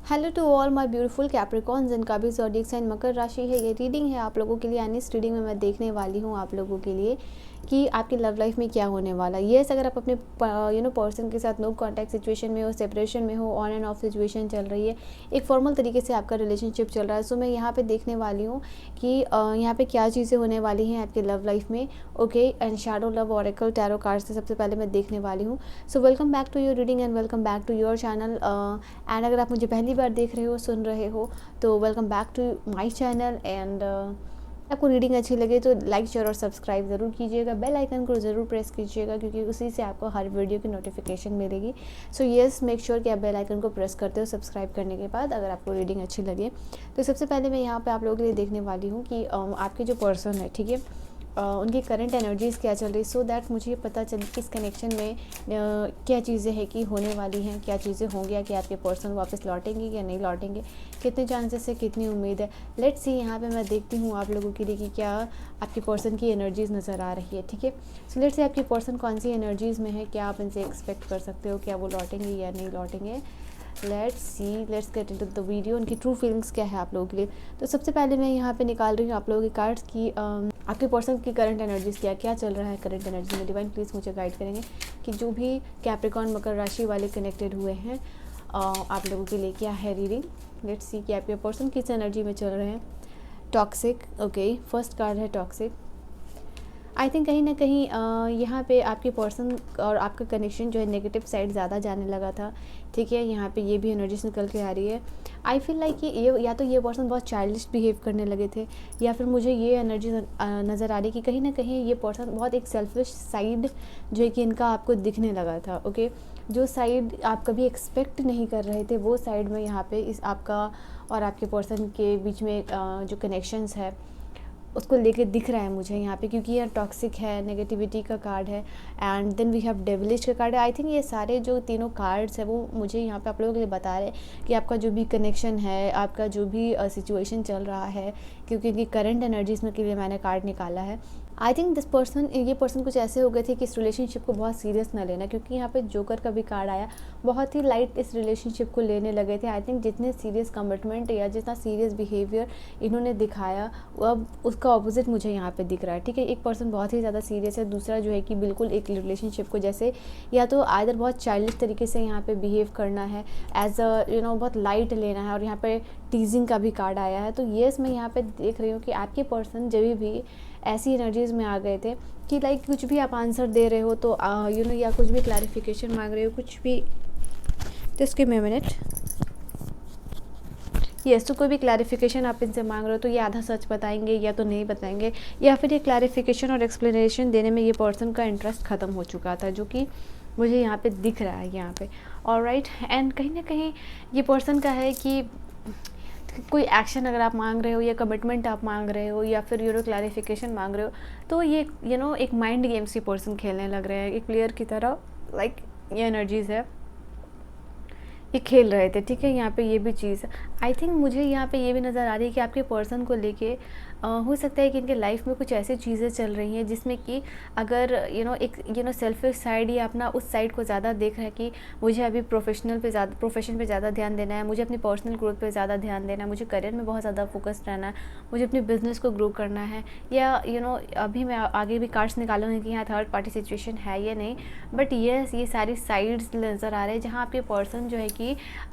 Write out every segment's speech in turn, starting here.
Hello to all my beautiful Capricorns, जिनका भी zodiac sign मकर राशि है। ये रीडिंग है आप लोगों के लिए, यानी इस रीडिंग में मैं देखने वाली हूँ आप लोगों के लिए कि आपकी लव लाइफ में क्या होने वाला है। येस, अगर आप अपने पर्सन के साथ नो कॉन्टैक्ट सिचुएशन में हो, सेपरेशन में हो, ऑन एंड ऑफ सिचुएशन चल रही है, एक फॉर्मल तरीके से आपका रिलेशनशिप चल रहा है, सो मैं यहाँ पे देखने वाली हूँ कि यहाँ पे क्या चीज़ें होने वाली हैं आपकी लव लाइफ में। Okay, and shadow love oracle tarot card से सबसे पहले मैं देखने वाली हूँ। So welcome back to your reading and welcome back to your channel. And अगर आप मुझे पहली बार देख रहे हो, सुन रहे हो, तो welcome back to my channel. And आपको रीडिंग अच्छी लगे तो लाइक शेयर और सब्सक्राइब ज़रूर कीजिएगा, बेल आइकन को ज़रूर प्रेस कीजिएगा क्योंकि उसी से आपको हर वीडियो की नोटिफिकेशन मिलेगी। सो येस, मेक श्योर कि आप बेल आइकन को प्रेस करते हो सब्सक्राइब करने के बाद, अगर आपको रीडिंग अच्छी लगे। तो सबसे पहले मैं यहाँ पे आप लोगों के लिए देखने वाली हूँ कि आपके जो पर्सन है, ठीक है, उनकी करंट एनर्जीज़ क्या चल रही, सो दैट मुझे ये पता चले कि इस कनेक्शन में क्या चीज़ें हैं कि होने वाली हैं, क्या चीज़ें होंगी, कि आपके पर्सन वापस लौटेंगे या नहीं लौटेंगे, कितने चांसेस है, कितनी उम्मीद है। लेट्स सी, यहाँ पे मैं देखती हूँ आप लोगों के लिए कि क्या आपके पर्सन की एनर्जीज़ नज़र आ रही है। ठीक है, सो लेट्स सी आपके पर्सन कौन सी एनर्जीज़ में है, क्या आप इनसे एक्सपेक्ट कर सकते हो, क्या वो लौटेंगे या नहीं लौटेंगे। Let's see, let's get into the video. उनकी ट्रू फीलिंग्स क्या है आप लोगों के लिए। तो सबसे पहले मैं यहाँ पे निकाल रही हूँ आप लोगों के कार्ड्स की आपके पर्सन की करंट एनर्जीज़ क्या चल रहा है करंट एनर्जी में। डिवाइन प्लीज़ मुझे गाइड करेंगे कि जो भी कैप्रिकॉर्न मकर राशि वाले कनेक्टेड हुए हैं आप लोगों के लिए क्या है रीडिंग। लेट्स सी कि आपके पर्सन किस एनर्जी में चल रहे हैं। टॉक्सिक, ओके, फर्स्ट कार्ड है टॉक्सिक। आई थिंक कहीं ना कहीं यहाँ पे आपके पर्सन और आपका कनेक्शन जो है नेगेटिव साइड ज़्यादा जाने लगा था। ठीक है, यहाँ पे ये भी एनर्जीज निकल के आ रही है। आई फील लाइक कि ये या तो ये पर्सन बहुत चाइल्डिश बिहेव करने लगे थे, या फिर मुझे ये एनर्जी नज़र आ रही कि कहीं ना कहीं ये पर्सन बहुत एक सेल्फिश साइड जो है कि इनका आपको दिखने लगा था। ओके, जो साइड आप कभी एक्सपेक्ट नहीं कर रहे थे, वो साइड में यहाँ पे इस आपका और आपके पर्सन के बीच में जो कनेक्शंस है उसको लेके दिख रहा है मुझे यहाँ पे, क्योंकि ये टॉक्सिक है, नेगेटिविटी का कार्ड है, and then we have devilish का कार्ड है। आई थिंक ये सारे जो तीनों कार्ड्स है वो मुझे यहाँ पे आप लोगों के लिए बता रहे हैं कि आपका जो भी कनेक्शन है, आपका जो भी सिचुएशन चल रहा है, क्योंकि इनकी करंट एनर्जीज में के लिए मैंने कार्ड निकाला है। आई थिंक दिस पर्सन, ये पर्सन कुछ ऐसे हो गए थे कि इस रिलेशनशिप को बहुत सीरियस ना लेना, क्योंकि यहाँ पे जोकर का भी कार्ड आया, बहुत ही लाइट इस रिलेशनशिप को लेने लगे थे। आई थिंक जितने सीरियस कमिटमेंट या जितना सीरियस बिहेवियर इन्होंने दिखाया, अब उसका ऑपोजिट मुझे यहाँ पे दिख रहा है। ठीक है, एक पर्सन बहुत ही ज़्यादा सीरियस है, दूसरा जो है कि बिल्कुल एक रिलेशनशिप को जैसे या तो आइदर बहुत चाइल्डिश तरीके से यहाँ पे बिहेव करना है, एज अ बहुत लाइट लेना है, और यहाँ पे टीजिंग का भी कार्ड आया है। तो येस, मैं यहाँ पे देख रही हूँ कि आपके पर्सन जब भी ऐसी एनर्जीज में आ गए थे कि लाइक कुछ भी आप आंसर दे रहे हो तो या कुछ भी क्लैरिफिकेशन मांग रहे हो, कुछ भी, just give me a minute. Yes, तो कोई भी क्लैरिफिकेशन आप इनसे मांग रहे हो तो ये आधा सच बताएंगे या तो नहीं बताएंगे, या फिर ये क्लैरिफिकेशन और एक्सप्लेनेशन देने में ये पर्सन का इंटरेस्ट ख़त्म हो चुका था, जो कि मुझे यहाँ पे दिख रहा है यहाँ पे। ऑलराइट, एंड कहीं ना कहीं ये पर्सन का है कि कोई एक्शन अगर आप मांग रहे हो, या कमिटमेंट आप मांग रहे हो, या फिर क्लैरिफिकेशन मांग रहे हो, तो ये एक माइंड गेम्स ये पर्सन खेलने लग रहे हैं, एक प्लेयर की तरह। लाइक ये एनर्जीज़ है, ये खेल रहे थे। ठीक है, यहाँ पे ये भी चीज़ है। आई थिंक मुझे यहाँ पे ये भी नज़र आ रही है कि आपके पर्सन को लेके हो सकता है कि इनके लाइफ में कुछ ऐसी चीज़ें चल रही हैं जिसमें कि अगर एक सेल्फिश साइड या अपना उस साइड को ज़्यादा देख रहा है कि मुझे अभी प्रोफेशन पे ज़्यादा ध्यान देना है, मुझे अपनी पर्सनल ग्रोथ पे ज़्यादा ध्यान देना है, मुझे करियर में बहुत ज़्यादा फोकस रहना है, मुझे अपने बिजनेस को ग्रो करना है, या अभी मैं आगे भी कार्ड्स निकालूंगी कि यहाँ थर्ड पार्टी सिचुएशन है या नहीं। बट ये सारी साइड्स नज़र आ रहे हैं जहाँ आपके पर्सन जो है कि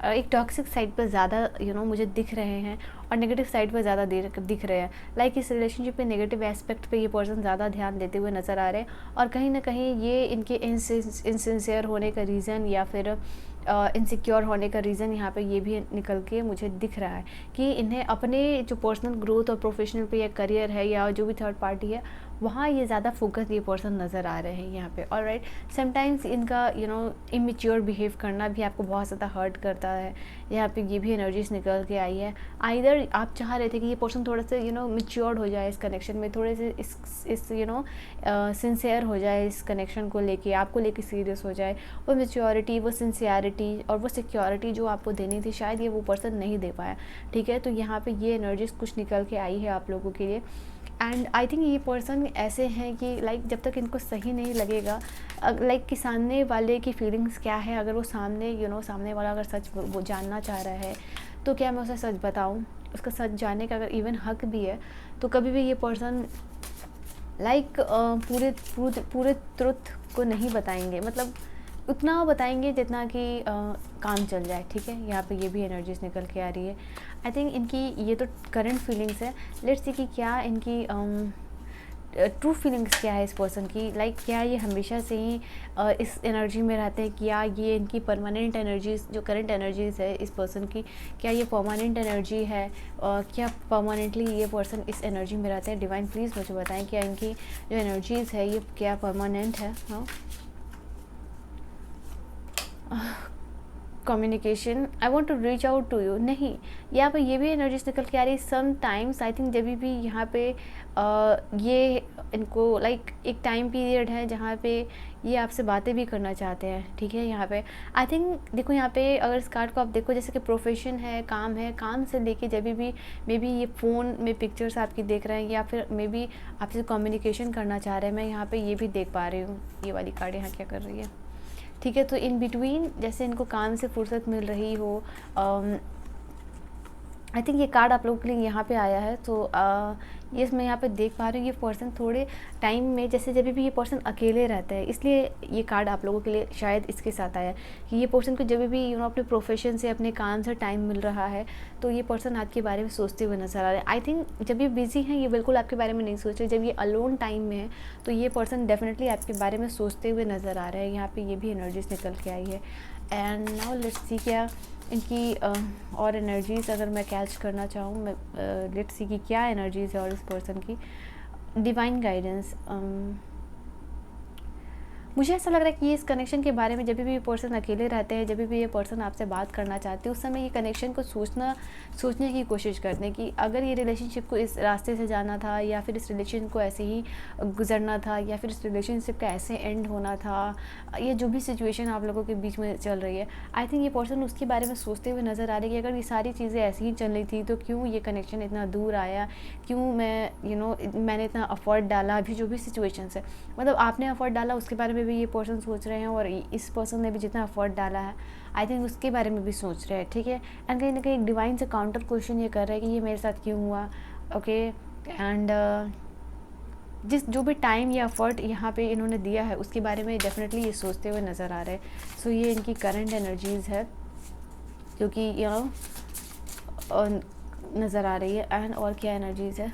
एक टॉक्सिक साइड पर ज़्यादा मुझे दिख रहे हैं, और नेगेटिव साइड पर ज़्यादा दिख रहे हैं। लाइक इस रिलेशनशिप पे नेगेटिव एस्पेक्ट पे ये पर्सन ज़्यादा ध्यान देते हुए नज़र आ रहे हैं, और कहीं ना कहीं ये इनके इनसिंसियर होने का रीज़न या फिर इनसिक्योर होने का रीज़न यहाँ पे ये भी निकल के मुझे दिख रहा है कि इन्हें अपने जो पर्सनल ग्रोथ और प्रोफेशनल पे या करियर है या जो भी थर्ड पार्टी है वहाँ ये ज़्यादा फोकस ये पर्सन नज़र आ रहे हैं यहाँ पे। ऑलराइट, समटाइम्स इनका इमेच्योर बिहेव करना भी आपको बहुत ज़्यादा हर्ट करता है। यहाँ पे ये भी एनर्जीज निकल के आई है। आइदर आप चाह रहे थे कि ये पर्सन थोड़ा सा मेच्योर्ड हो जाए इस कनेक्शन में, थोड़े से इस सिंसियर हो जाए इस कनेक्शन को लेके, आपको लेके सीरियस हो जाए। वो मेच्योरिटी, वो सिंसियरिटी और वो सिक्योरिटी जो आपको देनी थी शायद ये वो पर्सन नहीं दे पाया। ठीक है, तो यहाँ पे ये एनर्जीज कुछ निकल के आई है आप लोगों के लिए। एंड आई थिंक ये पर्सन ऐसे हैं कि लाइक जब तक इनको सही नहीं लगेगा, लाइक कि सामने वाले की फीलिंग्स क्या है, अगर वो सामने सामने वाला अगर सच वो जानना चाह रहा है तो क्या मैं उसे सच बताऊं, उसका सच जानने का अगर इवन हक भी है, तो कभी भी ये पर्सन लाइक पूरे पूरे पूरे ट्रुथ को नहीं बताएंगे, मतलब उतना बताएंगे जितना कि काम चल जाए, ठीक है। यहाँ पे ये भी एनर्जीज निकल के आ रही है। आई थिंक इनकी ये तो करंट फीलिंग्स है, लेट्स सी कि क्या इनकी ट्रू फीलिंग्स क्या है इस पर्सन की, लाइक क्या ये हमेशा से ही इस एनर्जी में रहते हैं, क्या ये इनकी परमानेंट एनर्जीज जो करंट एनर्जीज़ है इस पर्सन की, क्या ये परमानेंट एनर्जी है, क्या परमानेंटली ये पर्सन इस एनर्जी में रहते हैं। डिवाइन प्लीज़ मुझे बताएं क्या इनकी जो एनर्जीज़ है ये क्या परमानेंट है। हाँ, communication, I want to reach out to you, नहीं, यहाँ पे ये भी एनर्जीज निकल के आ रही है। समटाइम्स आई थिंक जब भी यहाँ पे ये इनको लाइक एक टाइम पीरियड है जहाँ पे ये आपसे बातें भी करना चाहते हैं, ठीक है। यहाँ पे आई थिंक देखो, यहाँ पे अगर इस कार्ड को आप देखो, जैसे कि प्रोफेशन है, काम से लेके जब भी मे बी ये फ़ोन में पिक्चर्स आपकी देख रहे हैं या फिर मे बी आपसे कम्युनिकेशन करना चाह रहे हैं, मैं यहाँ पे ये भी देख पा रही हूँ। ये वाली कार्ड यहाँ क्या कर रही है, ठीक है। तो इन बिटवीन जैसे इनको काम से फुर्सत मिल रही हो, आई थिंक ये कार्ड आप लोगों के लिए यहाँ पे आया है। तो ये मैं यहाँ पे देख पा रही हूँ, ये पर्सन थोड़े टाइम में जैसे जब भी ये पर्सन अकेले रहता है, इसलिए ये कार्ड आप लोगों के लिए शायद इसके साथ आया कि ये पर्सन को जब भी अपने प्रोफेशन से अपने काम से टाइम मिल रहा है तो ये पर्सन आपके बारे में सोचते हुए नजर आ रहा है। आई थिंक जब ये बिजी हैं ये बिल्कुल आपके बारे में नहीं सोच रहे, जब ये अलोन टाइम में है तो ये पर्सन डेफिनेटली आपके बारे में सोचते हुए नज़र आ रहा है। यहाँ पर ये भी एनर्जीज निकल के आई है। एंड नाउ लेट्स सी क्या इनकी और एनर्जीज़ अगर मैं कैच करना चाहूँ, मैं लेट्स सी कि क्या एनर्जीज़ है और इस पर्सन की डिवाइन गाइडेंस। मुझे ऐसा लग रहा है कि ये इस कनेक्शन के बारे में जब भी ये पर्सन अकेले रहते हैं, जब भी ये पर्सन आपसे बात करना चाहते हैं, उस समय ये कनेक्शन को सोचने की कोशिश करते हैं कि अगर ये रिलेशनशिप को इस रास्ते से जाना था या फिर इस रिलेशन को ऐसे ही गुजरना था या फिर इस रिलेशनशिप का ऐसे एंड होना था, या जो भी सिचुएशन आप लोगों के बीच में चल रही है, आई थिंक ये पर्सन उसके बारे में सोचते हुए नज़र आ रही है कि अगर ये सारी चीज़ें ऐसी ही चल रही थी तो क्यों ये कनेक्शन इतना दूर आया, क्यों मैंने इतना एफर्ट डाला, अभी जो भी सिचुएशंस है, मतलब आपने एफर्ट डाला उसके बारे में भी ये पर्सन सोच रहे हैं और इस पर्सन ने भी जितना एफर्ट डाला है आई थिंक उसके बारे में भी सोच रहे हैं, ठीक है। एंड कहीं ना कहीं डिवाइन से काउंटर क्वेश्चन ये कर रहे हैं कि ये मेरे साथ क्यों हुआ, ओके। एंड जो भी टाइम या एफर्ट यहाँ पे इन्होंने दिया है उसके बारे में डेफिनेटली ये सोचते हुए नज़र आ रहे हैं। सो ये इनकी करंट एनर्जीज़ है क्योंकि नज़र आ रही है। एंड और क्या एनर्जीज़ है,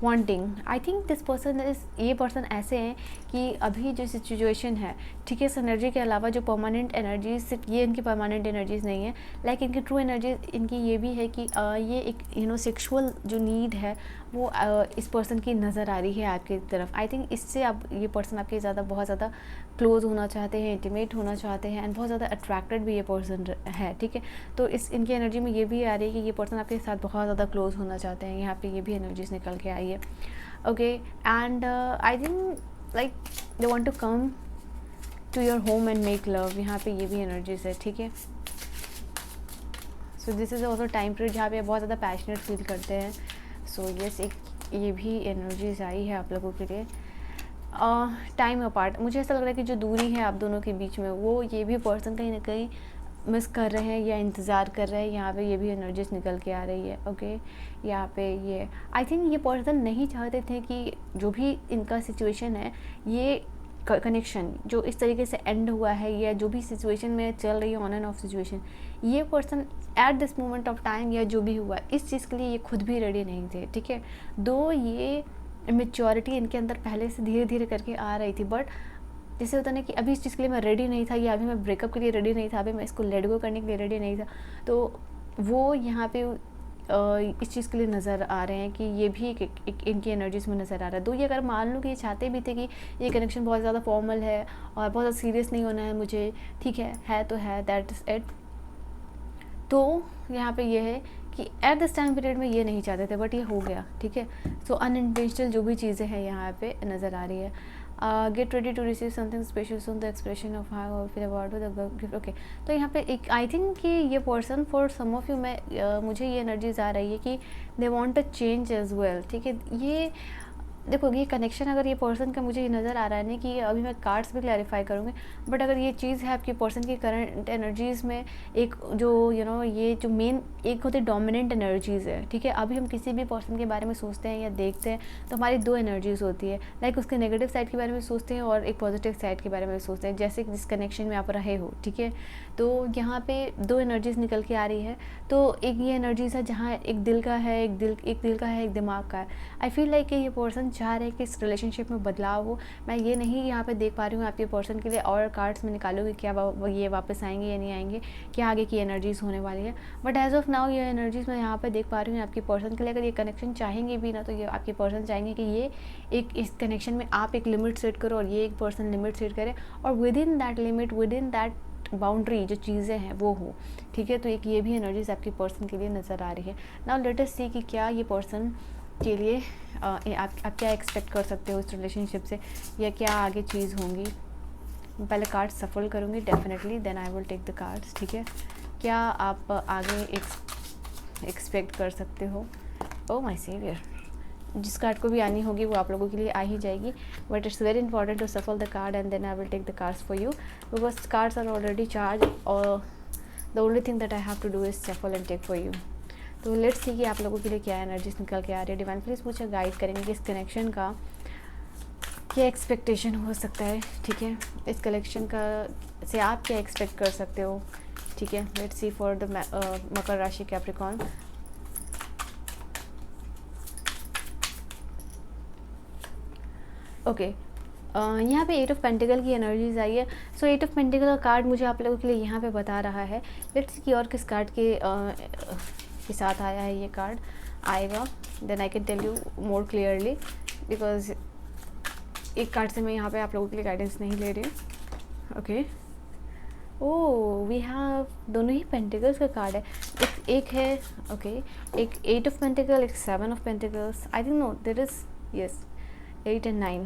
wanting, I think this person ये पर्सन ऐसे हैं कि अभी जो सिचुएशन है, ठीक है, इस एनर्जी के अलावा जो परमानेंट एनर्जीज, सिर्फ ये इनकी परमानेंट एनर्जीज नहीं है, लाइक इनकी ट्रू एनर्जीज इनकी ये भी है कि ये एक सेक्सुअल जो नीड है वो इस पर्सन की नज़र आ रही है आपकी तरफ। आई थिंक इससे अब ये पर्सन आपके बहुत ज़्यादा क्लोज होना चाहते हैं, इंटीमेट होना चाहते हैं एंड बहुत ज़्यादा अट्रैक्टेड भी ये पर्सन है, ठीक है। तो इनकी एनर्जी में ये भी आ रही है कि ये पर्सन आपके साथ बहुत ज़्यादा क्लोज होना चाहते हैं। यहाँ पे ये भी एनर्जीज निकल के आई है, okay. And I think like they want to come to your home and make love, यहाँ पे ये भी एनर्जीज है, ठीक है। So this is also time period जहाँ पे बहुत ज़्यादा पैशनेट फील करते हैं। सो यस, एक ये भी एनर्जीज आई है आप लोगों के लिए। टाइम अपार्ट, मुझे ऐसा लग रहा है कि जो दूरी है आप दोनों के बीच में वो ये भी पर्सन कहीं ना कहीं मिस कर रहे हैं या इंतज़ार कर रहे हैं। यहाँ पे ये भी एनर्जीज निकल के आ रही है, ओके। यहाँ पे ये आई थिंक ये पर्सन नहीं चाहते थे कि जो भी इनका सिचुएशन है, ये कनेक्शन जो इस तरीके से एंड हुआ है या जो भी सिचुएशन में चल रही है ऑन एंड ऑफ सिचुएशन, ये person at this moment of time या जो भी हुआ इस चीज़ के लिए ये खुद भी रेडी नहीं थे, ठीक है। दो ये मेच्योरिटी इनके अंदर पहले से धीरे धीरे करके आ रही थी, बट जैसे होता ना कि अभी इस चीज़ के लिए मैं रेडी नहीं था या अभी मैं ब्रेकअप के लिए रेडी नहीं था, अभी मैं इसको लेट गो करने के लिए रेडी नहीं था, तो वो यहाँ पे इस चीज़ के लिए नज़र आ रहे हैं कि ये भी एक इनकी एनर्जीज में नज़र आ रहा है। तो ये अगर मान लो कि ये चाहते भी थे कि ये कनेक्शन बहुत ज़्यादा फॉर्मल है और बहुत ज़्यादा सीरियस नहीं होना है मुझे, ठीक है तो है, दैट इज़ इट। तो यहाँ पे ये है कि एट दिस टाइम पीरियड में ये नहीं चाहते थे बट ये हो गया, ठीक है। सो अनइंटेंशनल जो भी चीज़ें हैं यहाँ पे नज़र आ रही है। Get ready to receive something special soon, the expression of how I feel about the gift. Okay, तो यहाँ पे एक आई थिंक कि ये person for some of you, मुझे ये एनर्जीज आ रही है कि they want a change as well. ठीक है, ये देखो ये कनेक्शन अगर ये पर्सन का मुझे नज़र आ रहा है ना कि अभी मैं कार्ड्स भी क्लैरिफाई करूँगी, बट अगर ये चीज़ है आपकी पर्सन की करंट एनर्जीज़ में, एक जो ये जो मेन एक होती है डोमिनेंट एनर्जीज़ है। ठीक है, अभी हम किसी भी पर्सन के बारे में सोचते हैं या देखते हैं तो हमारी दो एनर्जीज़ होती है, लाइक उसके नेगेटिव साइड के बारे में सोचते हैं और एक पॉजिटिव साइड के बारे में सोचते हैं, जैसे जिस कनेक्शन में आप रहे हो। ठीक है, तो यहाँ पे दो एनर्जीज़ निकल के आ रही है। तो एक ये एनर्जीज़ है जहाँ एक दिल का है, एक दिल का है, एक दिमाग का है। आई फील लाइक कि ये पर्सन चाह रहे हैं कि इस रिलेशनशिप में बदलाव हो। मैं ये नहीं यहाँ पे देख पा रही हूँ आपके पर्सन के लिए और कार्ड्स में निकालूंगी क्या ये वापस आएंगे या नहीं आएंगे, क्या आगे की एनर्जीज़ होने वाली है, बट एज ऑफ नाउ ये एनर्जीज़ मैं यहाँ पे देख पा रही हूँ आपके पर्सन के लिए। अगर ये कनेक्शन चाहेंगे भी ना, तो ये आपके पर्सन चाहेंगे कि ये एक इस कनेक्शन में आप एक लिमिट सेट करो और ये एक पर्सन लिमिट सेट करे, और with in that limit, with in that boundary जो चीज़ें हैं वो हो। ठीक है, तो एक ये भी एनर्जीज आपके पर्सन के लिए नज़र आ रही है। नाउ लेट अस सी कि क्या ये पर्सन के लिए आप क्या एक्सपेक्ट कर सकते हो इस रिलेशनशिप से, या क्या आगे चीज़ होंगी। पहले कार्ड सफल करूँगी definitely, then I will take the cards. ठीक है, क्या आप आगे एक्सपेक्ट कर सकते हो। ओ माय सेवियर, जिस कार्ड को भी आनी होगी वो आप लोगों के लिए आ ही जाएगी, but it's very important to shuffle the card and then I will take the cards for you, because cards are already charge और the only thing that I have to do is shuffle and take for you. तो let's see कि आप लोगों के लिए क्या energies निकल के आ रही है। डिवाइन प्लीज़ मुझे गाइड करेंगे कि इस कनेक्शन का क्या एक्सपेक्टेशन हो सकता है। ठीक है, इस कलेक्शन का से आप क्या एक्सपेक्ट कर सकते हो। ठीक है, लेट्स सी फॉर द मकर राशि कैप्रिकॉर्न। ओके, यहाँ पे 8 ऑफ पेंटिकल की एनर्जीज आई है। सो 8 ऑफ पेंटिकल का कार्ड मुझे आप लोगों के लिए यहाँ पे बता रहा है। लेट्स सी और किस कार्ड के साथ आया है ये कार्ड आएगा, then I can tell you more clearly, because एक कार्ड से मैं यहाँ पे आप लोगों के लिए गाइडेंस नहीं ले रही हूँ। ओके, ओह वी हैव दोनों ही पेंटिकल्स का कार्ड है। एक है ओके, एक 8 ऑफ पेंटिकल, एक 7 of pentacles. I think no there is yes 8 and 9,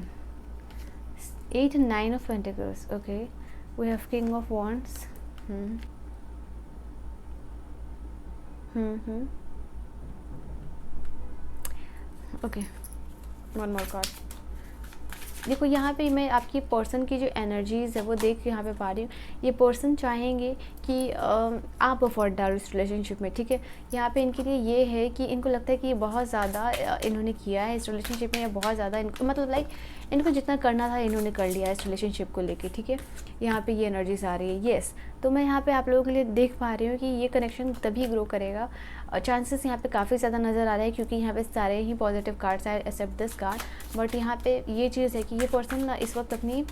8 and 9 of pentacles. Okay, we have king of wands. Okay, one more card. देखो यहाँ पे मैं आपकी पर्सन की जो एनर्जीज़ है वो देख के यहाँ पे पा रही हूँ। ये पर्सन चाहेंगे कि आप अफोर्ड डालो इस रिलेशनशिप में। ठीक है, यहाँ पे इनके लिए ये है कि इनको लगता है कि बहुत ज़्यादा इन्होंने किया है इस रिलेशनशिप में, या बहुत ज़्यादा इनको मतलब लाइक इनको जितना करना था इन्होंने कर लिया है इस रिलेशनशिप को लेके। ठीक है, यहाँ पे ये एनर्जीज आ रही है। येस, तो मैं यहाँ पे आप लोगों के लिए देख पा रही हूँ कि ये कनेक्शन तभी ग्रो करेगा। चांसेस यहाँ पे काफ़ी ज़्यादा नज़र आ रहे हैं, क्योंकि यहाँ पे सारे ही पॉजिटिव कार्ड्स आए एक्सेप्ट दिस कार्ड। बट यहाँ पे ये चीज़ है कि ये पर्सन ना इस वक्त अपनी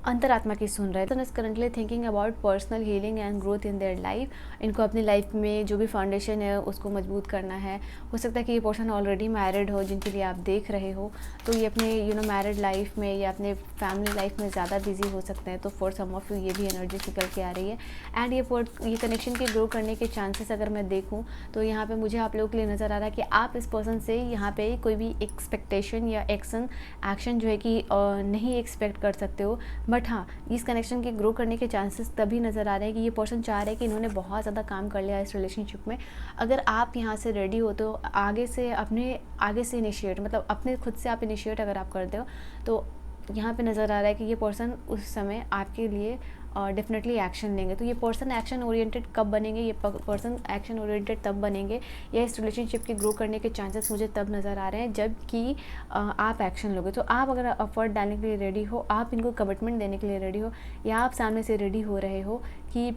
अंतरात्मा की सुन रहे हैं। तो is currently thinking about personal healing and growth in their life. इनको अपनी लाइफ में जो भी फाउंडेशन है उसको मजबूत करना है। हो सकता है कि ये पर्सन ऑलरेडी मैरिड हो जिनके लिए आप देख रहे हो, तो ये अपने मैरिड लाइफ में या अपने फैमिली लाइफ में ज़्यादा बिजी हो सकते हैं। तो फॉर सम ऑफ यू ये भी एनर्जी निकल के आ रही है। एंड ये कनेक्शन के ग्रो करने के चांसेस अगर मैं देखूँ तो यहाँ पर मुझे आप लोगों के लिए नज़र आ रहा है कि आप इस पर्सन से यहाँ पर कोई भी एक्सपेक्टेशन या एक्शन जो है कि नहीं एक्सपेक्ट कर सकते हो। बट हाँ, इस कनेक्शन के ग्रो करने के चांसेस तभी नज़र आ रहे हैं कि ये पर्सन चाह रहे हैं कि इन्होंने बहुत ज़्यादा काम कर लिया है इस रिलेशनशिप में। अगर आप यहाँ से रेडी हो तो आगे से इनिशिएट, मतलब अपने खुद से आप इनिशिएट अगर आप करते हो तो यहाँ पे नज़र आ रहा है कि ये पर्सन उस समय आपके लिए डेफिनेटली एक्शन लेंगे। तो ये पर्सन एक्शन ओरिएंटेड कब बनेंगे, ये पर्सन एक्शन ओरिएंटेड तब बनेंगे, या इस रिलेशनशिप के ग्रो करने के चांसेस मुझे तब नज़र आ रहे हैं जबकि आप एक्शन लोगे। तो आप अगर एफर्ट डालने के लिए रेडी हो, आप इनको कमिटमेंट देने के लिए रेडी हो, या आप सामने से रेडी हो रहे हो कि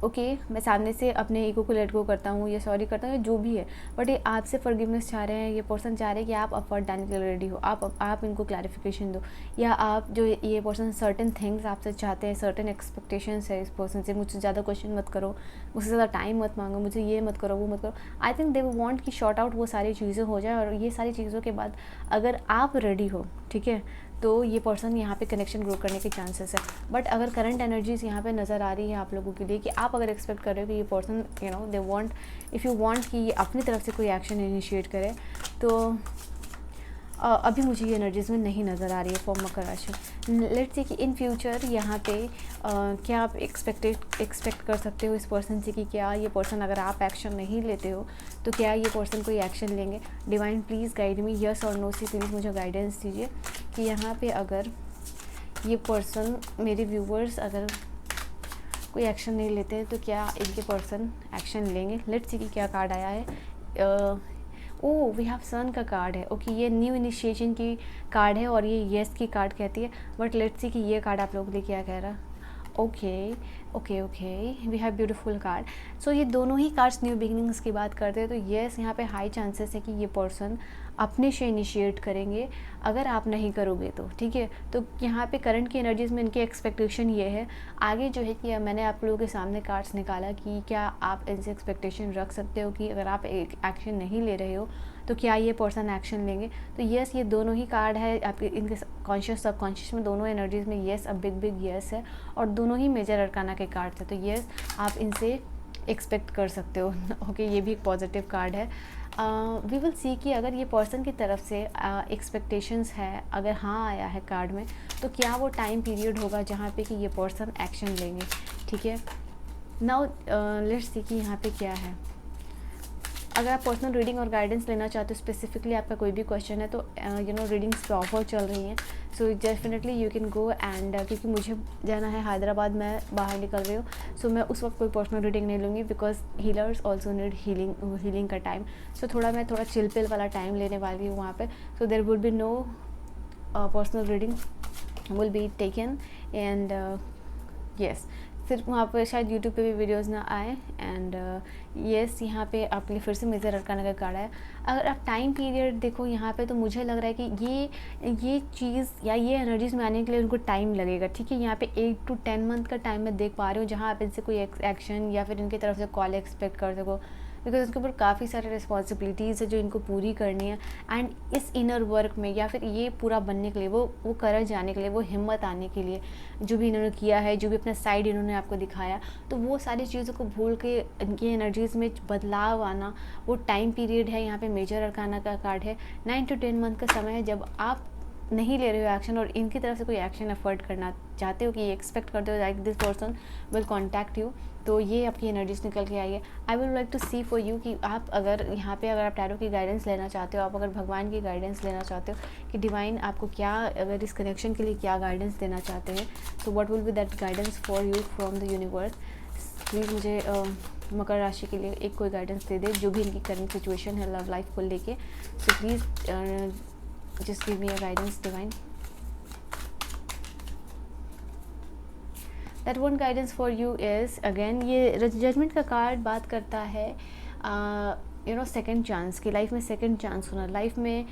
ओके मैं सामने से अपने ईगो को लेट गो करता हूँ या सॉरी करता हूँ या जो भी है, बट ये आपसे फॉरगिवनेस चाह रहे हैं। ये पर्सन चाह रहे हैं कि आप एफर्ट डालने के लिए रेडी हो, आप इनको क्लैरिफिकेशन दो, या आप जो ये पर्सन सर्टेन थिंग्स आपसे चाहते हैं, सर्टेन एक्सपेक्टेशंस है इस पर्सन से। मुझसे ज़्यादा क्वेश्चन मत करो, मुझसे ज़्यादा टाइम मत मांगो, मुझे ये मत करो वो मत करो। आई थिंक दे वांट कि शॉर्ट आउट वो सारी चीज़ें हो जाए, और ये सारी चीज़ों के बाद अगर आप रेडी हो, ठीक है, तो ये पर्सन यहाँ पे कनेक्शन ग्रो करने के चांसेस है। बट अगर करंट एनर्जीज यहाँ पे नज़र आ रही है आप लोगों के लिए कि आप अगर एक्सपेक्ट कर रहे हो कि ये person they want, if you want कि ये अपनी तरफ से कोई एक्शन इनिशिएट करे, तो अभी मुझे ये एनर्जीज में नहीं नज़र आ रही है फॉर मकर राशि। लेट्स सी कि इन फ्यूचर यहाँ पे क्या आप एक्सपेक्ट कर सकते हो इस पर्सन से कि क्या ये पर्सन, अगर आप एक्शन नहीं लेते हो तो क्या ये पर्सन कोई एक्शन लेंगे। Divine please guide me, yes और नो से प्लीज़ मुझे गाइडेंस दीजिए कि यहाँ पे अगर ये पर्सन, मेरे व्यूवर्स अगर कोई एक्शन नहीं लेते हैं तो क्या इनके पर्सन एक्शन लेंगे। लेट्स सी कि क्या कार्ड आया है। ओह वी हैव सन का कार्ड है। ओके ये न्यू इनिशिएशन की कार्ड है और ये येस की कार्ड कहती है। बट लेट्स सी कि ये कार्ड आप लोगों के लिए क्या कह रहा है। Okay we have beautiful card. So ये दोनों ही कार्ड्स न्यू बिगिनिंग्स की बात करते हैं। तो येस यहाँ पे हाई चांसेस है कि ये पर्सन अपने से इनिशिएट करेंगे अगर आप नहीं करोगे तो, ठीक है। तो यहाँ पे करंट की एनर्जीज में इनकी एक्सपेक्टेशन ये है। आगे जो है कि मैंने आप लोगों के सामने कार्ड्स निकाला कि क्या आप इनसे एक्सपेक्टेशन रख सकते हो कि अगर आप एक एक्शन नहीं ले रहे हो तो क्या ये पर्सन एक्शन लेंगे। तो येस ये दोनों ही कार्ड है आपके, इनके कॉन्शियस सबकॉन्शियस में दोनों एनर्जीज में येस, अब बिग येस है और दोनों ही मेजर अरकाना के कार्ड थे। तो येस आप इनसे एक्सपेक्ट कर सकते हो। ओके ये भी एक पॉजिटिव कार्ड है। वी विल सी कि अगर ये पर्सन की तरफ से एक्सपेक्टेशंस है, अगर हाँ आया है कार्ड में, तो क्या वो टाइम पीरियड होगा जहाँ पे कि ये पर्सन एक्शन लेंगे, ठीक है। नाउ लेट्स सी कि यहाँ पे क्या है। अगर आप पर्सनल रीडिंग और गाइडेंस लेना चाहते हो, स्पेसिफिकली आपका कोई भी क्वेश्चन है, तो रीडिंग्स पे ऑफर चल रही हैं। So definitely you can go and, क्योंकि मुझे जाना है हैदराबाद, मैं बाहर निकल रही हूँ। सो मैं उस वक्त कोई पर्सनल रीडिंग नहीं लूँगी because healers also need healing का टाइम। सो मैं थोड़ा चिल पिल वाला टाइम लेने वाली हूँ वहाँ पर। So there would be no personal reading will be taken and yes, सिर्फ वहाँ पर शायद यूट्यूब पे भी वीडियोस ना आए। एंड येस यहाँ पे आपके लिए फिर से मेजर अरकाना का कार्ड है। अगर आप टाइम पीरियड देखो यहाँ पे, तो मुझे लग रहा है कि ये चीज़ या ये एनर्जीज में आने के लिए उनको टाइम लगेगा, ठीक है। यहाँ पे 8 to 10 मंथ का टाइम मैं देख पा रही हूँ जहाँ आप इनसे कोई एक्शन या फिर इनकी तरफ से कॉल एक्सपेक्ट कर सको, बिकॉज उसके ऊपर काफ़ी सारे रिस्पॉन्सिबिलिटीज़ है जो इनको पूरी करनी है। एंड इस इनर वर्क में या फिर ये पूरा बनने के लिए, वो करज जाने के लिए, वो हिम्मत आने के लिए, जो भी इन्होंने किया है, जो भी अपना साइड इन्होंने आपको दिखाया, तो वो सारी चीज़ों को भूल के इनकी एनर्जीज़ में बदलाव आना, वो टाइम पीरियड है। यहाँ पे मेजर अरकाना का कार्ड है। 9 to 10 मंथ का समय है जब आप नहीं ले रहे हो एक्शन और इनकी तरफ से कोई एक्शन एफर्ट करना चाहते हो, कि ये एक्सपेक्ट करते हो like this person will contact you. तो ये आपकी एनर्जीज निकल के आई है। I will like to see for you कि आप अगर यहाँ पे अगर आप टैरो की गाइडेंस लेना चाहते हो, आप अगर भगवान की गाइडेंस लेना चाहते हो कि डिवाइन आपको क्या, अगर इस कनेक्शन के लिए क्या गाइडेंस देना चाहते हैं, तो what will be that guidance for you from the universe. Please मुझे मकर राशि के लिए एक कोई गाइडेंस दे दे, जो भी इनकी करंट सिचुएशन है लव लाइफ को लेके। So please just give me a guidance divine. That one guidance for you is, again ये जजमेंट का कार्ड बात करता है सेकंड चांस की, लाइफ में सेकंड चांस होना, लाइफ में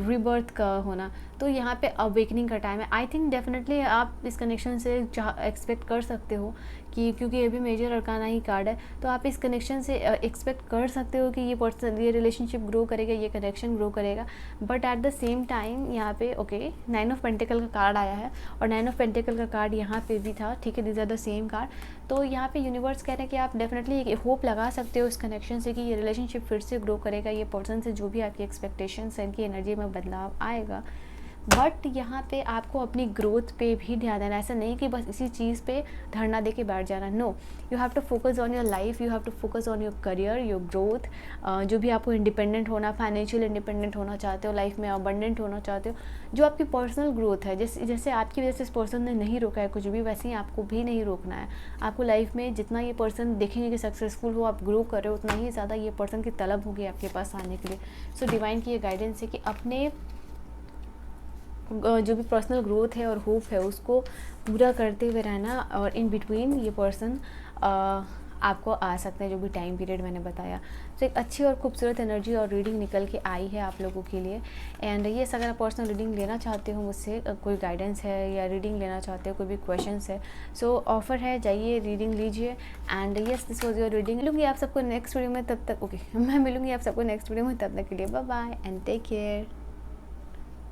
रीबर्थ का होना। तो यहाँ पे अवेकनिंग का टाइम है। आई थिंक डेफिनेटली आप इस कनेक्शन से एक्सपेक्ट कर सकते हो कि, क्योंकि ये भी मेजर अरकाना ही कार्ड है, तो आप इस कनेक्शन से एक्सपेक्ट कर सकते हो कि ये रिलेशनशिप ग्रो करेगा, ये कनेक्शन ग्रो करेगा। But at the same time यहाँ पे ओके 9 ऑफ पेंटिकल का कार्ड आया है और 9 ऑफ पेंटिकल का कार्ड यहाँ पे भी था, ठीक है। These are the same card. तो यहाँ पे यूनिवर्स कह रहे हैं कि आप डेफिनेटली एक होप लगा सकते हो इस कनेक्शन से कि ये रिलेशनशिप फिर से ग्रो करेगा, ये पर्सन से जो भी आपकी एक्सपेक्टेशंस है, इनकी एनर्जी में बदलाव आएगा। बट यहाँ पे आपको अपनी ग्रोथ पे भी ध्यान देना। ऐसा नहीं कि बस इसी चीज़ पे धरना दे के बैठ जाना। No, you have to focus on your life, you have to focus on your career, your growth. जो भी आपको इंडिपेंडेंट होना, फाइनेंशियल इंडिपेंडेंट होना चाहते हो, लाइफ में अबंडेंट होना चाहते हो, जो आपकी पर्सनल ग्रोथ है, जैसे आपकी वजह से इस पर्सन ने नहीं रोका है कुछ भी, वैसे ही आपको भी नहीं रोकना है। आपको लाइफ में जितना ये पर्सन देखेंगे कि सक्सेसफुल हो, आप ग्रो कर रहे हो, उतना ही ज़्यादा ये पर्सन की तलब होगी आपके पास आने के लिए। सो डिवाइन की ये गाइडेंस है कि अपने जो भी पर्सनल ग्रोथ है और होप है उसको पूरा करते हुए रहना, और इन बिटवीन ये पर्सन आपको आ सकते हैं, जो भी टाइम पीरियड मैंने बताया। तो एक अच्छी और खूबसूरत एनर्जी और रीडिंग निकल के आई है आप लोगों के लिए। एंड ये अगर आप पर्सनल रीडिंग लेना चाहते हो मुझसे, कोई गाइडेंस है या रीडिंग लेना चाहते हो, कोई भी क्वेश्चंस है, सो ऑफर है, जाइए रीडिंग लीजिए। And yes, this was your reading. मिलूंगी आप सबको नेक्स्ट वीडियो में, तब तक मैं मिलूंगी आप सबको नेक्स्ट वीडियो में, तब तक के लिए bye bye and take care.